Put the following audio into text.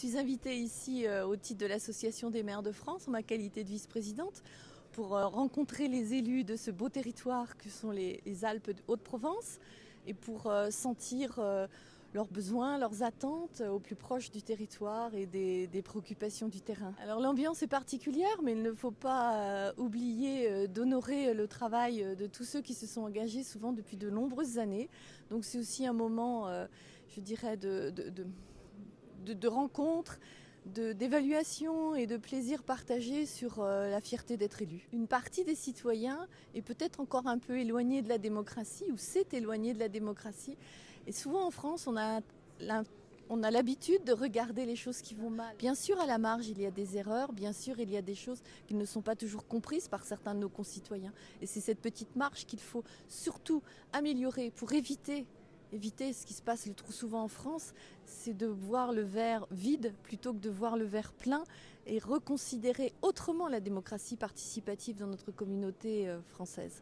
suis invitée ici au titre de l'Association des maires de France, en ma qualité de vice-présidente, pour rencontrer les élus de ce beau territoire que sont les Alpes de Haute-Provence et pour sentir leurs besoins, leurs attentes au plus proche du territoire et des préoccupations du terrain. Alors l'ambiance est particulière, mais il ne faut pas oublier d'honorer le travail de tous ceux qui se sont engagés souvent depuis de nombreuses années. Donc c'est aussi un moment, je dirais, de rencontre, d'évaluation et de plaisir partagé sur la fierté d'être élu. Une partie des citoyens est peut-être encore un peu éloignée de la démocratie ou s'est éloignée de la démocratie. Et souvent en France, on a l'habitude de regarder les choses qui vont mal. Bien sûr, à la marge, il y a des erreurs. Bien sûr, il y a des choses qui ne sont pas toujours comprises par certains de nos concitoyens. Et c'est cette petite marge qu'il faut surtout améliorer pour éviter ce qui se passe le trop souvent en France, c'est de voir le verre vide plutôt que de voir le verre plein et reconsidérer autrement la démocratie participative dans notre communauté française.